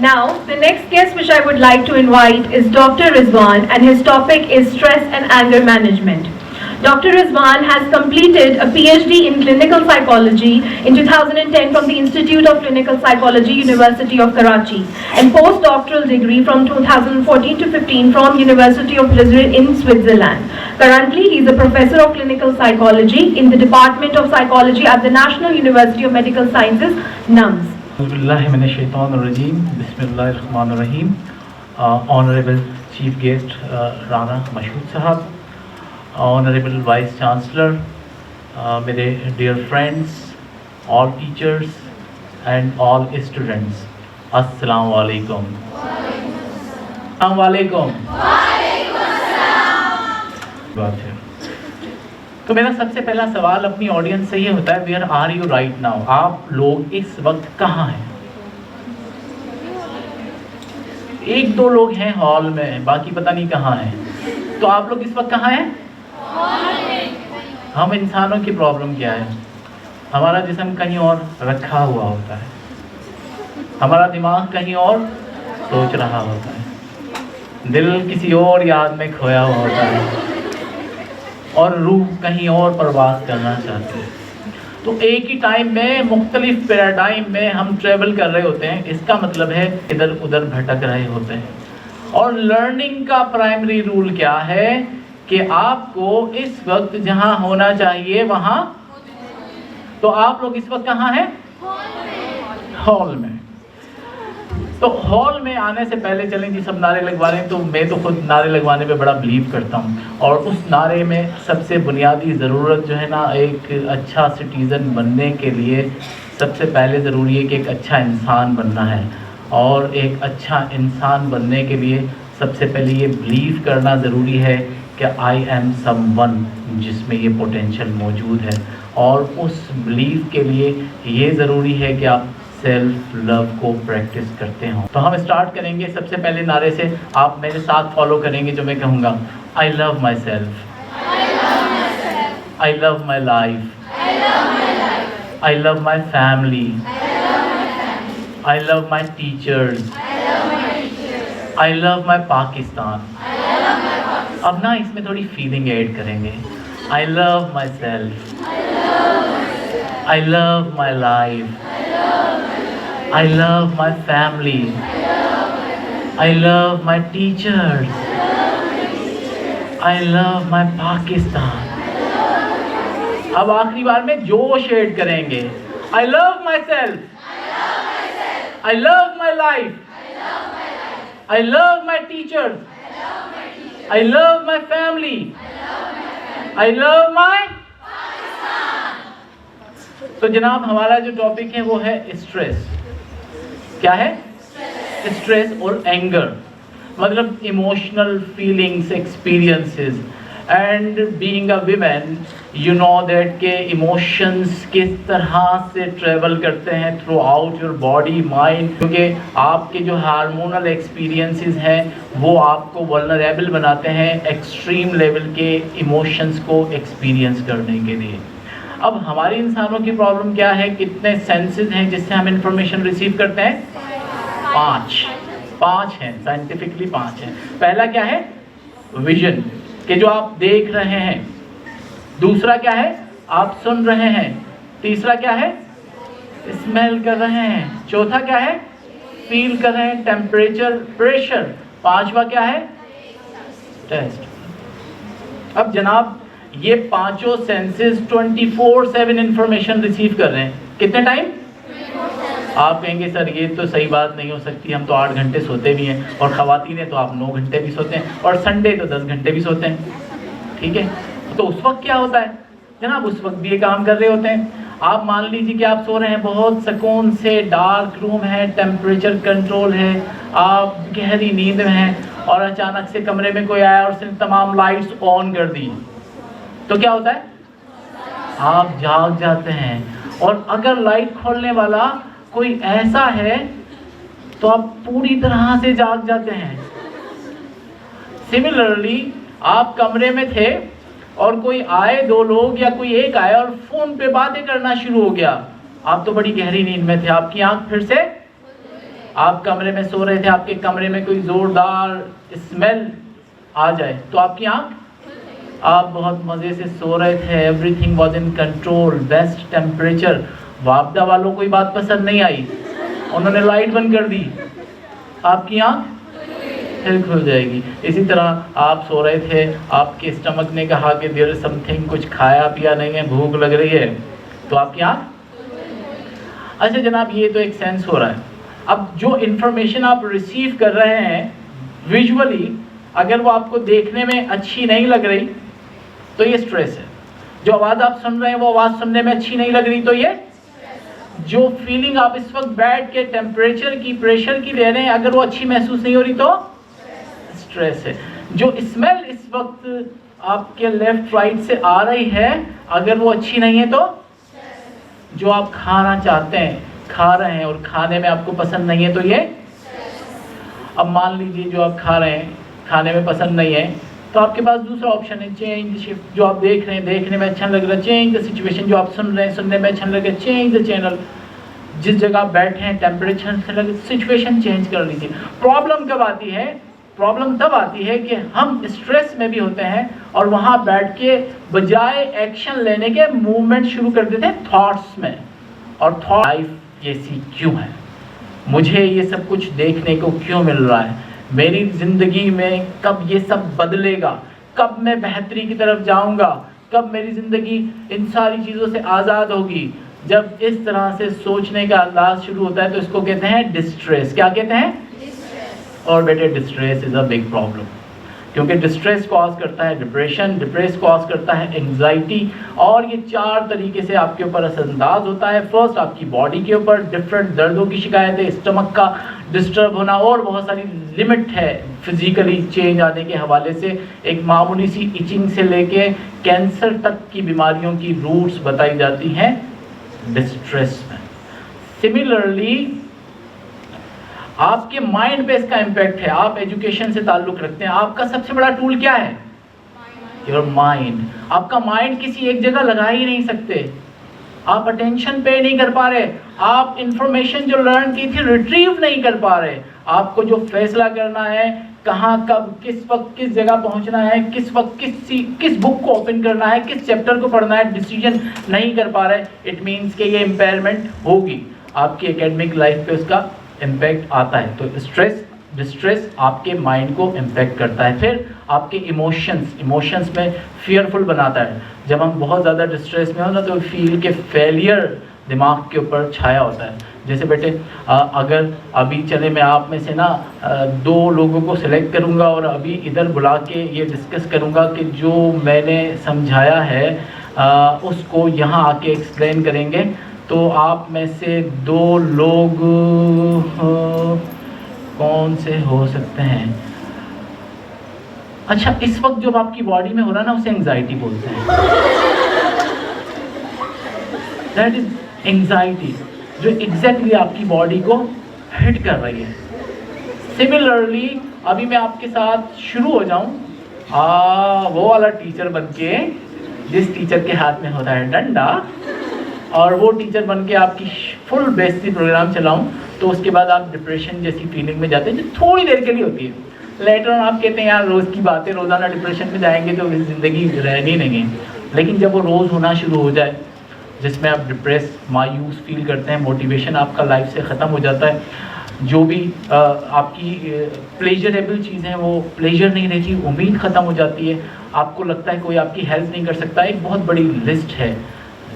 Now, the next guest which I would like to invite is Dr. Rizwan, and his topic is stress and anger management. Dr. Rizwan has completed a PhD in clinical psychology in 2010 from the Institute of Clinical Psychology, University of Karachi, and postdoctoral degree from 2014 to 15 from University of Lisbon in Switzerland. Currently, he is a professor of clinical psychology in the Department of Psychology at the National University of Medical Sciences, NUMS. Bismillahirrahmanirrahim. Honorable Chief Guest Rana Mashood Sahab, Honorable Vice Chancellor, मेरे dear friends, all teachers and all students, अस्सलाम वालेकुम. अस्सलाम वालेकुम. बात है. तो मेरा सबसे पहला सवाल अपनी ऑडियंस से ये होता है, where are you right now? आप लोग इस वक्त कहाँ हैं? एक दो लोग हैं हॉल में, बाकी पता नहीं कहाँ हैं. तो आप लोग इस वक्त कहाँ हैं? हम इंसानों की प्रॉब्लम क्या है? हमारा जिस्म कहीं और रखा हुआ होता है, हमारा दिमाग कहीं और सोच रहा होता है, दिल किसी और याद में खोया हुआ होता है और रूह कहीं और परवास करना चाहती है. तो एक ही टाइम में मुख्तलिफ पैराडाइम में हम ट्रेवल कर रहे होते हैं. इसका मतलब है इधर उधर भटक रहे होते हैं. और लर्निंग का प्राइमरी रूल क्या है कि आपको इस वक्त जहां होना चाहिए वहां. तो आप लोग इस वक्त कहाँ हैं? हॉल में. तो हॉल में आने से पहले चलें जी सब नारे लगवा लें. तो मैं तो खुद नारे लगवाने पे बड़ा बिलीव करता हूँ, और उस नारे में सबसे बुनियादी ज़रूरत जो है ना, एक अच्छा सिटीज़न बनने के लिए सबसे पहले ज़रूरी है कि एक अच्छा इंसान बनना है. और एक अच्छा इंसान बनने के लिए सबसे पहले ये बिलीव करना ज़रूरी है कि आई एम समवन, जिसमें ये पोटेंशियल मौजूद है. और उस बिलीव के लिए ये ज़रूरी है कि आप सेल्फ लव को प्रैक्टिस करते हो. तो हम स्टार्ट करेंगे सबसे पहले नारे से. आप मेरे साथ फॉलो करेंगे जो मैं कहूँगा. I love my self, I love my life, I love my family, I love my teachers, I love my Pakistan. अब ना इसमें थोड़ी फीलिंग ऐड करेंगे. I love my self, I love my life, I love my family. I love my teachers. I love my Pakistan. अब आखिरी बार में जोश add करेंगे. I love myself. I love my life. I love my teachers. I love my family. I love my Pakistan. तो जनाब हमारा जो topic है वो है स्ट्रेस. क्या है? स्ट्रेस और एंगर, मतलब emotional feelings, experiences. And being a women you know that के इमोशंस किस तरह से ट्रेवल करते हैं through out your body mind, क्योंकि आपके जो हार्मोनल एक्सपीरियंसेस हैं वो आपको वल्नरेबल बनाते हैं एक्सट्रीम लेवल के इमोशंस को एक्सपीरियंस करने के लिए. अब हमारी इंसानों की प्रॉब्लम क्या है? कितने सेंसेस हैं जिससे हम इंफॉर्मेशन रिसीव करते हैं? 5 हैं. साइंटिफिकली 5 हैं. पहला क्या है? विजन, कि जो आप देख रहे हैं. दूसरा क्या है? आप सुन रहे हैं. तीसरा क्या है? स्मेल कर रहे हैं. चौथा क्या है? फील कर रहे हैं, टेम्परेचर, प्रेशर. पांचवा क्या है? टेस्ट. अब जनाब ये पांचों सेंसेस 24/7 इंफॉर्मेशन रिसीव कर रहे हैं. कितने टाइम? आप कहेंगे सर ये तो सही बात नहीं हो सकती, हम तो 8 घंटे सोते भी हैं, और ख़वातीन है तो आप 9 घंटे भी सोते हैं, और संडे तो 10 घंटे भी सोते हैं. ठीक है, तो उस वक्त क्या होता है जनाब? उस वक्त भी ये काम कर रहे होते हैं. आप मान लीजिए कि आप सो रहे हैं, बहुत सुकून से, डार्क रूम है, टेम्परेचर कंट्रोल है, आप गहरी नींद में हैं, और अचानक से कमरे में कोई आया और उसने तमाम लाइट्स ऑन कर दी. तो क्या होता है? आप जाग जाते हैं. और अगर लाइट खोलने वाला कोई ऐसा है तो आप पूरी तरह से जाग जाते हैं. सिमिलरली आप कमरे में थे और कोई आए, 2 लोग या कोई एक आया और फोन पे बातें करना शुरू हो गया, आप तो बड़ी गहरी नींद में थे, आपकी आंख फिर से आप कमरे में सो रहे थे, आपके कमरे में कोई जोरदार स्मेल आ जाए तो आपकी आंख, आप बहुत मज़े से सो रहे थे, everything was in control, best temperature, वापदा वालों को बात पसंद नहीं आई, उन्होंने लाइट बंद कर दी, आपकी आंख फिर खुल जाएगी। इसी तरह आप सो रहे थे, आपके स्टमक ने कहा कि देयर इज समथिंग, कुछ खाया पिया नहीं है, भूख लग रही है, तो आपकी आंख। अच्छा जनाब, ये तो एक सेंस हो रहा है। अब जो इन्फॉर्मेशन आप रिसीव कर रहे हैं विजुअली, अगर वो आपको देखने में अच्छी नहीं लग रही तो ये स्ट्रेस है। जो आवाज़ आप सुन रहे हैं वो आवाज़ सुनने में अच्छी नहीं लग रही तो ये, जो फीलिंग आप इस वक्त बैठ के टेम्परेचर की, प्रेशर की ले रहे हैं, अगर वो अच्छी महसूस नहीं हो रही तो स्ट्रेस है। जो स्मेल इस वक्त आपके लेफ्ट राइट से आ रही है, अगर वो अच्छी नहीं है तो, जो आप खाना चाहते हैं खा रहे हैं और खाने में आपको पसंद नहीं है तो ये। अब मान लीजिए जो आप खा रहे हैं खाने में पसंद नहीं है तो आपके पास दूसरा ऑप्शन है चेंज शिफ्ट। जो आप देख रहे हैं देखने में अच्छा लग रहा है, चेंज द सिचुएशन। जो आप सुन रहे हैं सुनने में अच्छा लग रहा है, चेंज द चैनल। जिस जगह आप बैठे हैं टेम्परेचर से लगे, सिचुएशन चेंज कर लीजिए। प्रॉब्लम कब आती है? प्रॉब्लम तब आती है कि हम स्ट्रेस में भी होते हैं और वहाँ बैठ के बजाय एक्शन लेने के मूवमेंट शुरू कर देते हैं थॉट्स में। और थॉट लाइफ ऐसी क्यों है, मुझे ये सब कुछ देखने को क्यों मिल रहा है, मेरी ज़िंदगी में कब ये सब बदलेगा, कब मैं बेहतरी की तरफ जाऊंगा, कब मेरी ज़िंदगी इन सारी चीज़ों से आज़ाद होगी। जब इस तरह से सोचने का अंदाज शुरू होता है तो इसको कहते हैं डिस्ट्रेस। क्या कहते हैं? और बेटे distress is a big problem, क्योंकि डिस्ट्रेस कॉज करता है डिप्रेशन, डिप्रेस कॉज करता है एंग्जाइटी, और ये 4 तरीके से आपके ऊपर असरअंदाज होता है। फर्स्ट, आपकी बॉडी के ऊपर डिफरेंट दर्दों की शिकायतें, स्टमक का डिस्टर्ब होना, और बहुत सारी लिमिट है फिजिकली चेंज आने के हवाले से। एक मामूली सी इचिंग से लेके कैंसर तक की बीमारियों की रूट्स बताई जाती हैं डिस्ट्रेस में। सिमिलरली आपके माइंड पे इसका इम्पैक्ट है। आप एजुकेशन से ताल्लुक़ रखते हैं, आपका सबसे बड़ा टूल क्या है? Your mind. आपका माइंड किसी एक जगह लगा ही नहीं सकते, आप अटेंशन पे नहीं कर पा रहे, आप इंफॉर्मेशन जो लर्न की थी रिट्रीव नहीं कर पा रहे। आपको जो फैसला करना है, कहाँ कब किस वक्त किस जगह पहुंचना है, किस वक्त किस बुक को ओपन करना है, किस चैप्टर को पढ़ना है, डिसीजन नहीं कर पा रहे। इट मीन्स कि ये इम्पेयरमेंट होगी, आपकी एकेडमिक लाइफ पे उसका इम्पैक्ट आता है। तो डिस्ट्रेस आपके माइंड को इम्पैक्ट करता है। फिर आपके इमोशंस में फियरफुल बनाता है। जब हम बहुत ज़्यादा डिस्ट्रेस में हो ना तो फील के फेलियर दिमाग के ऊपर छाया होता है। जैसे बेटे अगर अभी चले मैं आप में से ना 2 लोगों को सिलेक्ट करूंगा और अभी इधर बुला के ये डिस्कस करूंगा कि जो मैंने समझाया है उसको यहाँ आके एक्सप्लेन करेंगे, तो आप में से 2 लोग कौन से हो सकते हैं? अच्छा, इस वक्त जो आपकी बॉडी में हो रहा है ना उसे एंग्जाइटी बोलते हैं। दैट इज एंग्जाइटी, जो एग्जैक्टली आपकी बॉडी को हिट कर रही है। सिमिलरली अभी मैं आपके साथ शुरू हो जाऊं वो वाला टीचर बनके, जिस टीचर के हाथ में होता है डंडा, और वो टीचर बन के आपकी फुल बेइज्जती प्रोग्राम चलाऊं, तो उसके बाद आप डिप्रेशन जैसी फीलिंग में जाते हैं जो थोड़ी देर के लिए होती है। लेटर ऑन आप कहते हैं यार रोज़ की बातें, रोज़ाना डिप्रेशन में जाएंगे तो ज़िंदगी रहनी नहीं है। लेकिन जब वो रोज़ होना शुरू हो जाए, जिसमें आप डिप्रेस मायूस फील करते हैं, मोटिवेशन आपका लाइफ से ख़त्म हो जाता है, जो भी आपकी प्लेजरेबल चीज़ें हैं वो प्लेजर नहीं रहती, उम्मीद ख़त्म हो जाती है, आपको लगता है कोई आपकी हेल्प नहीं कर सकता। एक बहुत बड़ी लिस्ट है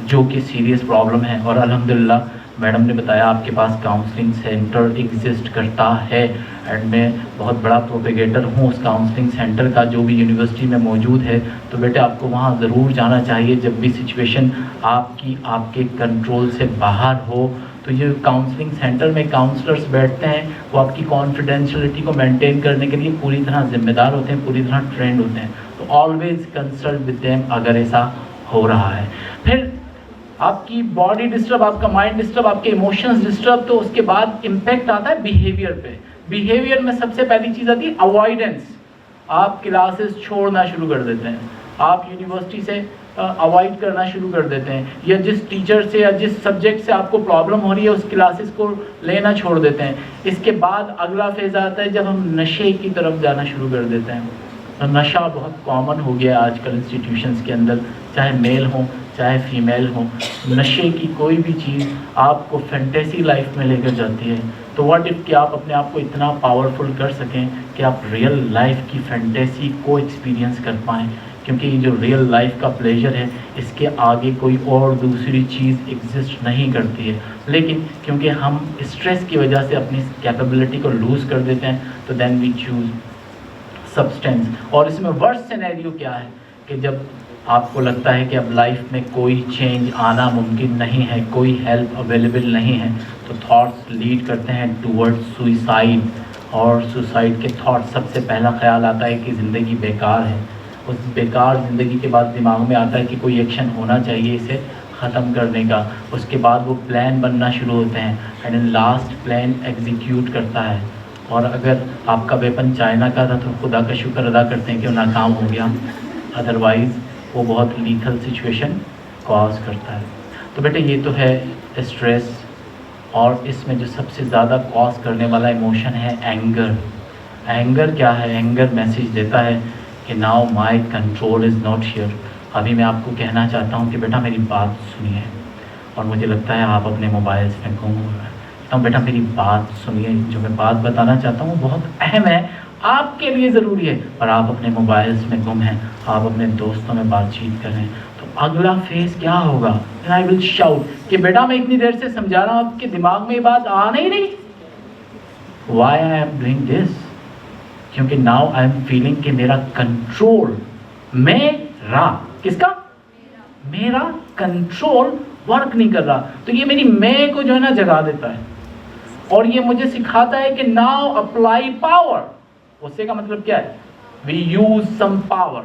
जो कि सीरियस प्रॉब्लम है। और अल्हम्दुलिल्लाह मैडम ने बताया आपके पास काउंसलिंग सेंटर एग्जिस्ट करता है, एंड मैं बहुत बड़ा प्रोपेगेटर हूँ उस काउंसलिंग सेंटर का जो भी यूनिवर्सिटी में मौजूद है। तो बेटे आपको वहाँ ज़रूर जाना चाहिए जब भी सिचुएशन आपके कंट्रोल से बाहर हो। तो ये काउंसलिंग सेंटर में काउंसलर्स बैठते हैं, वो आपकी कॉन्फिडेंशियलिटी को मेंटेन करने के लिए पूरी तरह जिम्मेदार होते हैं, पूरी तरह ट्रेंड होते हैं। तो ऑलवेज़ कंसल्ट विद देम अगर ऐसा हो रहा है। फिर आपकी बॉडी डिस्टर्ब, आपका माइंड डिस्टर्ब, आपके इमोशंस डिस्टर्ब, तो उसके बाद इम्पैक्ट आता है बिहेवियर पे। बिहेवियर में सबसे पहली चीज़ आती है अवॉइडेंस। आप क्लासेस छोड़ना शुरू कर देते हैं, आप यूनिवर्सिटी से अवॉइड करना शुरू कर देते हैं, या जिस टीचर से या जिस सब्जेक्ट से आपको प्रॉब्लम हो रही है उस क्लासेस को लेना छोड़ देते हैं। इसके बाद अगला फेज़ आता है जब हम नशे की तरफ जाना शुरू कर देते हैं। तो नशा बहुत कॉमन हो गया है आजकल इंस्टीट्यूशंस के अंदर, चाहे मेल हो चाहे फीमेल हो। नशे की कोई भी चीज़ आपको फैंटेसी लाइफ में लेकर जाती है। तो व्हाट इफ़ कि आप अपने आप को इतना पावरफुल कर सकें कि आप रियल लाइफ की फैंटेसी को एक्सपीरियंस कर पाएँ, क्योंकि जो रियल लाइफ का प्लेजर है इसके आगे कोई और दूसरी चीज़ एग्जिस्ट नहीं करती है। लेकिन क्योंकि हम स्ट्रेस की वजह से अपनी कैपेबिलिटी को लूज़ कर देते हैं, तो देन वी चूज़ सब्सटेंस। और इसमें वर्स्ट सिनेरियो क्या है कि जब आपको लगता है कि अब लाइफ में कोई चेंज आना मुमकिन नहीं है, कोई हेल्प अवेलेबल नहीं है, तो थॉट्स लीड करते हैं टूवर्ड्स सुसाइड। और सुसाइड के थॉट सबसे पहला ख्याल आता है कि ज़िंदगी बेकार है। उस बेकार ज़िंदगी के बाद दिमाग में आता है कि कोई एक्शन होना चाहिए इसे ख़त्म करने का। उसके बाद वो प्लान बनना शुरू होते हैं and in last plan execute करता है। और अगर आपका वेपन चाइना का था तो खुदा का शुक्र अदा करते हैं कि वो नाकाम हो गया, अदरवाइज़ वो बहुत लीथल सिचुएशन कॉज करता है। तो बेटे ये तो है स्ट्रेस, और इसमें जो सबसे ज़्यादा कॉज करने वाला इमोशन है एंगर। एंगर क्या है? एंगर मैसेज देता है कि now my control is not here. अभी मैं आपको कहना चाहता हूँ कि बेटा मेरी बात सुनिए, और मुझे लगता है आप अपने मोबाइल्स में गुम हो रहे हैं। तो बेटा मेरी बात सुनिए, जो मैं बात बताना चाहता हूँ बहुत अहम है, आपके लिए ज़रूरी है, पर आप अपने मोबाइल्स में गुम हैं, आप अपने दोस्तों में बातचीत कर रहे हैं। तो अगला फेज़ क्या होगा? आई विल शाउट कि बेटा मैं इतनी देर से समझा रहा हूँ, आपके दिमाग में ये बात आ नहीं रही। Why I am doing this? क्योंकि नाउ आई एम फीलिंग कि मेरा कंट्रोल, मेरा, किसका? मेरा कंट्रोल वर्क नहीं कर रहा। तो ये मेरी मैं को जो है ना जगा देता है, और ये मुझे सिखाता है कि नाउ अप्लाई पावर। उससे का मतलब क्या है? We use some power.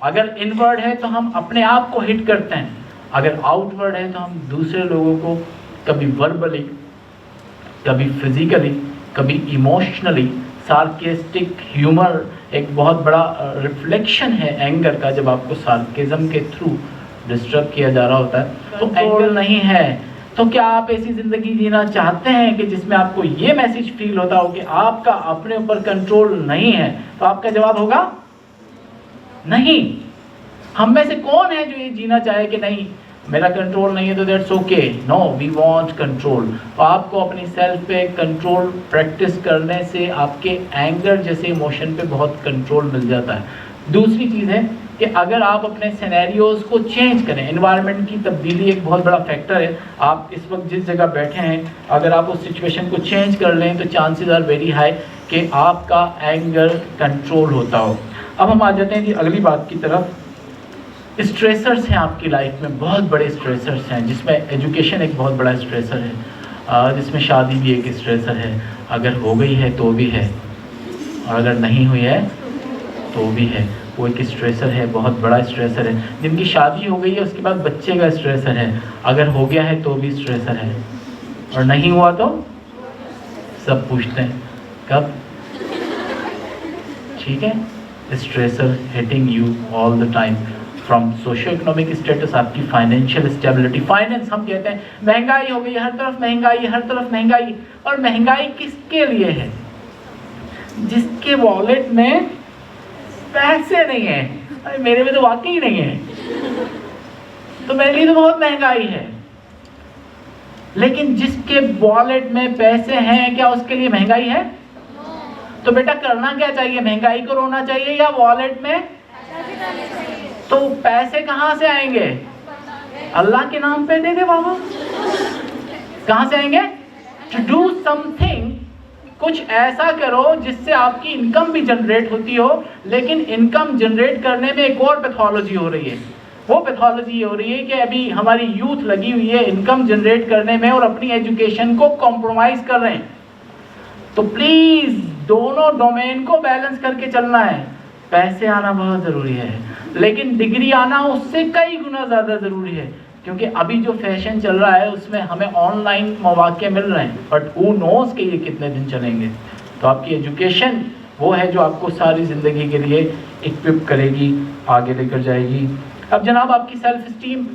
अगर इनवर्ड है तो हम अपने आप को हिट करते हैं, अगर आउटवर्ड है तो हम दूसरे लोगों को कभी वर्बली, कभी फिजिकली, कभी इमोशनली, सार्केस्टिक ह्यूमर एक बहुत बड़ा रिफ्लेक्शन है एंगर का। जब आपको सार्केज्म के थ्रू डिस्टर्ब किया जा रहा होता है तो एंगर नहीं है। तो क्या आप ऐसी ज़िंदगी जीना चाहते हैं कि जिसमें आपको ये मैसेज फील होता हो कि आपका अपने ऊपर कंट्रोल नहीं है? तो आपका जवाब होगा नहीं। हम में से कौन है जो ये जीना चाहे कि नहीं मेरा कंट्रोल नहीं है तो that's okay? No, we want control. तो आपको अपनी सेल्फ पे कंट्रोल प्रैक्टिस करने से आपके एंगर जैसे इमोशन पे बहुत कंट्रोल मिल जाता है। दूसरी चीज़ है कि अगर आप अपने सिनेरियोज को चेंज करें, एनवायरनमेंट की तब्दीली एक बहुत बड़ा फैक्टर है। आप इस वक्त जिस जगह बैठे हैं, अगर आप उस सिचुएशन को चेंज कर लें तो चांसेस आर वेरी हाई कि आपका एंगर कंट्रोल होता हो। अब हम आ जाते हैं जी अगली बात की तरफ। स्ट्रेसर्स हैं आपकी लाइफ में, बहुत बड़े स्ट्रेसर्स हैं, जिसमें एजुकेशन एक बहुत बड़ा स्ट्रेसर है, जिसमें शादी भी एक स्ट्रेसर है। अगर हो गई है तो भी है, और अगर नहीं हुई है तो भी है। वो एक स्ट्रेसर है, बहुत बड़ा स्ट्रेसर है। जिनकी शादी हो गई है उसके बाद बच्चे का स्ट्रेसर है, अगर हो गया है तो भी स्ट्रेसर है, और नहीं हुआ तो सब पूछते हैं कब। ठीक है, stressor hitting you all the time, from socio economic status, आपकी फाइनेंशियल स्टेबिलिटी। फाइनेंस हम कहते हैं महंगाई हो गई, हर तरफ महंगाई, हर तरफ महंगाई। और महंगाई किसके लिए है? जिसके वॉलेट में पैसे नहीं है। अरे मेरे में तो वाकई नहीं है, तो मेरे लिए तो बहुत महंगाई है। लेकिन जिसके वॉलेट में पैसे हैं, क्या उसके लिए महंगाई है? तो बेटा करना क्या चाहिए? महंगाई को रोना चाहिए या वॉलेट में? तो पैसे कहाँ से आएंगे? अल्लाह के नाम पे दे दे बाबा। कहाँ से आएंगे? टू डू समथिंग, कुछ ऐसा करो जिससे आपकी इनकम भी जनरेट होती हो। लेकिन इनकम जनरेट करने में एक और पैथोलॉजी हो रही है। वो पैथोलॉजी हो रही है कि अभी हमारी यूथ लगी हुई है इनकम जनरेट करने में और अपनी एजुकेशन को कॉम्प्रोमाइज कर रहे हैं। तो प्लीज़ दोनों डोमेन को बैलेंस करके चलना है। पैसे आना बहुत ज़रूरी है, लेकिन डिग्री आना उससे कई गुना ज़्यादा ज़रूरी है, क्योंकि अभी जो फैशन चल रहा है उसमें हमें ऑनलाइन मौके मिल रहे हैं, बट हू नोज़ कि ये कितने दिन चलेंगे। तो आपकी एजुकेशन वो है जो आपको सारी ज़िंदगी के लिए इक्विप करेगी आगे लेकर जाएगी। अब जनाब आपकी सेल्फ इस्टीम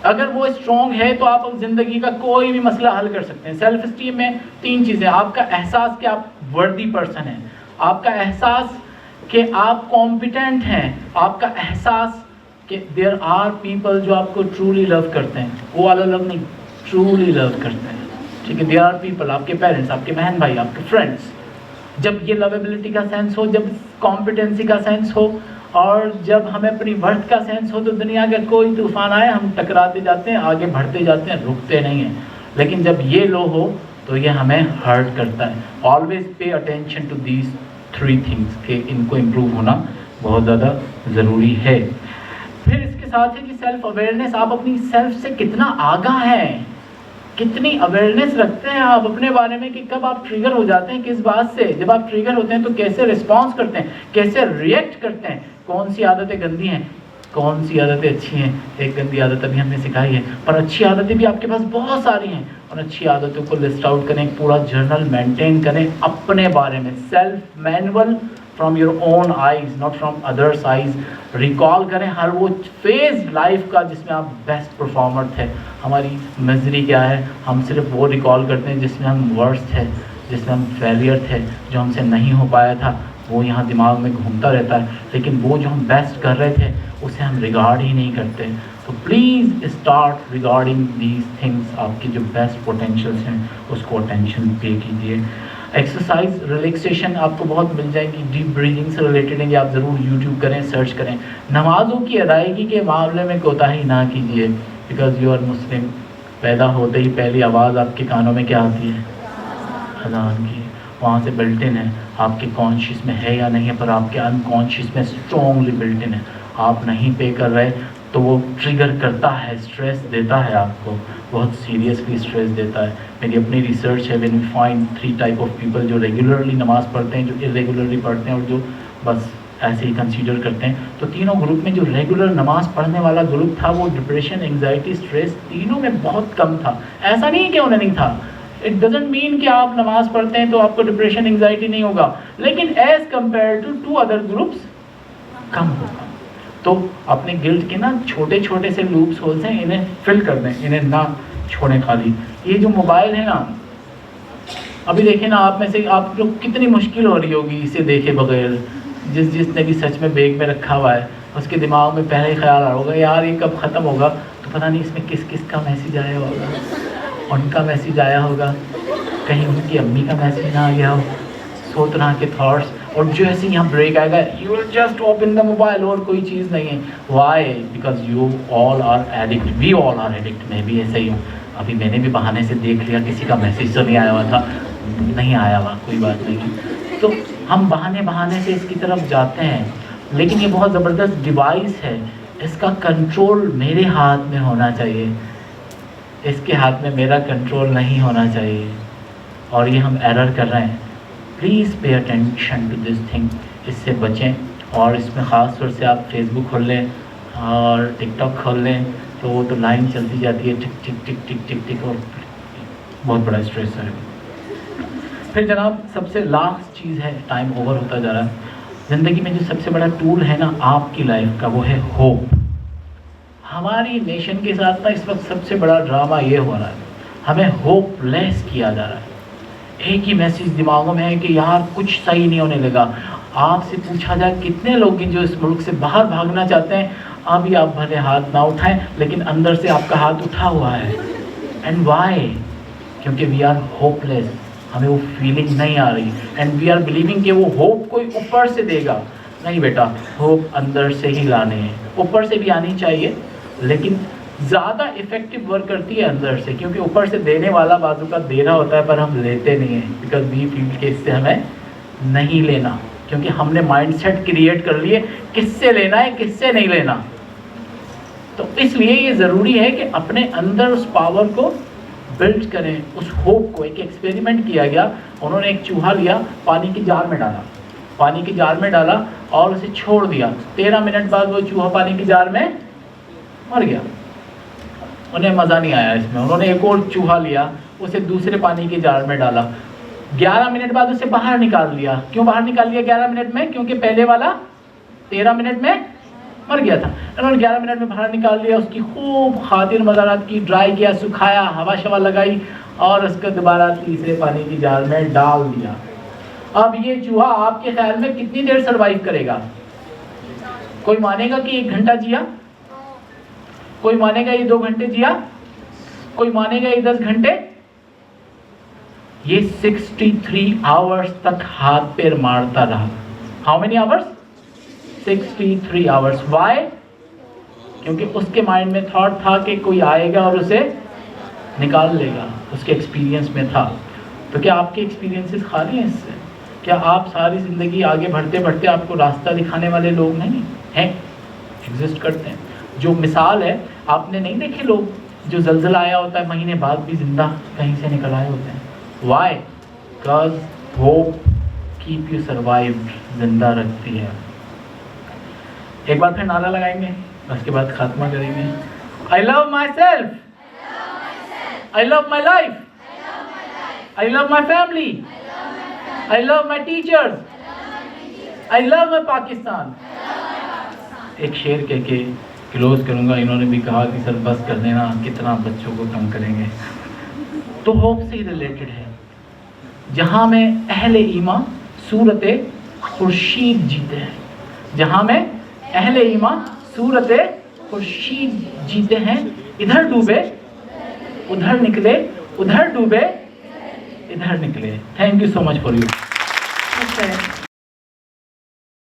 अगर वो स्ट्रॉन्ग है तो आप ज़िंदगी का कोई भी मसला हल कर सकते हैं। सेल्फ इस्टीम में 3 चीज़ें, आपका एहसास कि आप वर्दी पर्सन हैं, आपका एहसास कि आप कॉम्पिटेंट हैं, आपका एहसास कि देयर आर पीपल जो आपको ट्रूली लव करते हैं, वो वाला लव नहीं, ट्रूली लव करते हैं, ठीक है। देयर आर पीपल, आपके पेरेंट्स, आपके बहन भाई, आपके फ्रेंड्स। जब ये लवेबिलिटी का सेंस हो, जब कॉम्पिटेंसी का सेंस हो, और जब हमें अपनी वर्थ का सेंस हो, तो दुनिया का कोई तूफान आए हम टकराते जाते हैं, आगे बढ़ते जाते हैं, रुकते नहीं हैं। लेकिन जब ये लो हो तो ये हमें हर्ट करता है। Always pay attention to these 3 things कि इनको इम्प्रूव होना बहुत ज़्यादा ज़रूरी है। फिर इसके साथ है कि सेल्फ अवेयरनेस, आप अपनी सेल्फ से कितना आगाह हैं, कितनी अवेयरनेस रखते हैं आप अपने बारे में कि कब आप ट्रिगर हो जाते हैं, किस बात से। जब आप ट्रिगर होते हैं तो कैसे रिस्पॉन्स करते हैं, कैसे रिएक्ट करते हैं, कौन सी आदतें गंदी हैं, कौन सी आदतें अच्छी हैं। एक गंदी आदत अभी हमने सिखाई है, पर अच्छी आदतें भी आपके पास बहुत सारी हैं। और अच्छी आदतों को लिस्ट आउट करें, पूरा जर्नल मेंटेन करें अपने बारे में, self manual from your own eyes, not from others eyes. Recall करें हर वो फेज लाइफ का जिसमें आप बेस्ट परफॉर्मर थे। हमारी मिजरी क्या है, हम सिर्फ वो रिकॉल करते हैं जिसमें हम वर्स्ट थे, जिसमें हम फेलियर थे, जो हमसे नहीं हो पाया था वो यहाँ दिमाग में घूमता रहता है। लेकिन वो जो हम बेस्ट कर रहे थे उसे हम रिगार्ड ही नहीं करते। तो please start regarding these things. आपकी जो बेस्ट पोटेंशियल्स हैं उसको अटेंशन पे कीजिए। एक्सरसाइज, रिलैक्सेशन आपको बहुत मिल जाएगी, डीप ब्रीदिंग से रिलेटेड है, आप ज़रूर यूट्यूब करें, सर्च करें। नमाज़ों की अदायगी के मामले में कोताही ना कीजिए, बिकॉज यू आर मुस्लिम। पैदा होते ही पहली आवाज़ आपके कानों में क्या आती है, अज़ान की। वहाँ से बिल्ट इन है, आपके कॉन्शियस में है या नहीं है, पर आपके अनकॉन्शियस में स्ट्रॉन्गली बिल्ट इन है। आप नहीं पे कर रहे तो वो ट्रिगर करता है, स्ट्रेस देता है आपको, बहुत सीरियसली स्ट्रेस देता है। मेरी अपनी रिसर्च है, when we find 3 type of people, जो रेगुलरली नमाज़ पढ़ते हैं, जो इरेगुलरली पढ़ते हैं और जो बस ऐसे ही कंसीडर करते हैं। तो तीनों ग्रुप में जो रेगुलर नमाज़ पढ़ने वाला ग्रुप था वो डिप्रेशन, एंग्जाइटी, स्ट्रेस तीनों में बहुत कम था। ऐसा नहीं है कि उन्हें नहीं था, इट डजेंट मीन कि आप नमाज़ पढ़ते हैं तो आपको डिप्रेशन, एंग्जाइटी नहीं होगा, लेकिन as compared to 2 other groups कम होगा। तो अपने गिल्ट के ना छोटे छोटे से लूप्स होल्स हैं, इन्हें फिल कर दें, इन्हें ना छोड़ें खाली। ये जो मोबाइल है ना, अभी देखें ना, आप में से आप लोग कितनी मुश्किल हो रही होगी इसे देखे बगैर। जिसने भी सच में बैग में रखा हुआ है उसके दिमाग में पहले ही ख्याल आ रहा होगा, यार ये कब ख़त्म होगा, तो पता नहीं इसमें किस किस का मैसेज आया होगा, उनका मैसेज आया होगा, कहीं उनकी अम्मी का मैसेज ना आ गया हो, 100 तरह के थॉट्स। और जैसे यहाँ ब्रेक आएगा, you will just open the mobile, और कोई चीज़ नहीं है। Why? Because you all are addict, we all are addict. मैं भी ऐसे ही हूँ। अभी मैंने भी बहाने से देख लिया, किसी का मैसेज तो नहीं आया हुआ था, नहीं आया हुआ, कोई बात नहीं। तो हम बहाने से इसकी तरफ जाते हैं, लेकिन ये बहुत ज़बरदस्त डिवाइस है, इसका कंट्रोल मेरे हाथ में होना चाहिए, इसके हाथ में मेरा कंट्रोल नहीं होना चाहिए, और ये हम एरर कर रहे हैं। Please pay attention to this thing, इससे बचें। और इसमें ख़ास तौर से आप फेसबुक खोल लें और टिकटॉक खोल लें तो वो तो लाइन चलती जाती है, टिक टिक टिक टिक टिक टिक, और बहुत बड़ा स्ट्रेस है। फिर जनाब सबसे लास्ट चीज़ है, टाइम ओवर होता जा रहा है। ज़िंदगी में जो सबसे बड़ा टूल है ना आपकी लाइफ का, वो है होप। हमारी नेशन के साथ ना इस वक्त सबसे बड़ा ड्रामा ये हो रहा है, हमें होपलेस किया जा रहा है। एक ही मैसेज दिमागों में है कि यार कुछ सही नहीं होने लगा। आपसे पूछा जाए कितने लोग हैं जो इस मुल्क से बाहर भागना चाहते हैं, अभी आप भले हाथ ना उठाएं, लेकिन अंदर से आपका हाथ उठा हुआ है। And why? क्योंकि वी आर होपलेस, हमें वो फीलिंग नहीं आ रही, एंड वी आर बिलीविंग कि वो होप कोई ऊपर से देगा। नहीं बेटा, होप अंदर से ही लाने हैं। ऊपर से भी आनी चाहिए, लेकिन ज़्यादा इफ़ेक्टिव वर्क करती है अंदर से, क्योंकि ऊपर से देने वाला बाजू का दे रहा होता है, पर हम लेते नहीं हैं, बिकॉज वी फील के इससे हमें नहीं लेना, क्योंकि हमने माइंडसेट क्रिएट कर लिए किससे लेना है, किससे नहीं लेना। तो इसलिए ये ज़रूरी है कि अपने अंदर उस पावर को बिल्ड करें, उस होप को। एक एक्सपेरिमेंट किया गया, उन्होंने एक चूहा लिया, पानी की जार में डाला, पानी की जार में डाला और उसे छोड़ दिया। 13 मिनट बाद वो चूहा पानी की जार में मर गया। उन्हें मज़ा नहीं आया इसमें। उन्होंने एक और चूहा लिया, उसे दूसरे पानी की जार में डाला, 11 मिनट बाद उसे बाहर निकाल लिया। क्यों बाहर निकाल लिया 11 मिनट में? क्योंकि पहले वाला 13 मिनट में मर गया था। इन्होंने 11 मिनट में बाहर निकाल लिया, उसकी खूब खातिर मदारात की, ड्राई किया, सुखाया, हवा शवा लगाई और उसको दोबारा तीसरे पानी की जार में डाल दिया। अब ये चूहा आपके ख्याल में कितनी देर सरवाइव करेगा? कोई मानेगा कि 1 घंटा जिया, कोई मानेगा ये 2 घंटे जिया, कोई मानेगा ये 10 घंटे। ये 63 आवर्स तक हाथ पैर मारता रहा। How many hours? 63 hours. Why? क्योंकि उसके माइंड में थॉट था कि कोई आएगा और उसे निकाल लेगा, उसके एक्सपीरियंस में था। तो क्या आपके एक्सपीरियंसेस खाली हैं इससे? क्या आप सारी ज़िंदगी आगे बढ़ते बढ़ते आपको रास्ता दिखाने वाले लोग नहीं हैं? एग्जिस्ट करते हैं। जो मिसाल है, आपने नहीं देखे लोग जो जल्जला आया होता है महीने बाद भी जिंदा कहीं से निकल आए होते हैं। Why? Because hope keep you survived, जिंदा रखती है। एक बार फिर नारा लगाएंगे, उसके बाद खात्मा करेंगे। I love my self, I love my life, I love my family, I love my teachers, I love my Pakistan. एक शेर कह के क्लोज करूंगा। इन्होंने भी कहा कि सर बस कर देना, कितना बच्चों को तंग करेंगे। तो होप से ही रिलेटेड है, जहां में अहले ईमान सूरते खुर्शीद जीते हैं, जहां में अहले ईमान सूरते खुर्शीद जीते हैं। इधर डूबे उधर निकले, उधर डूबे इधर निकले। Thank you so much for you.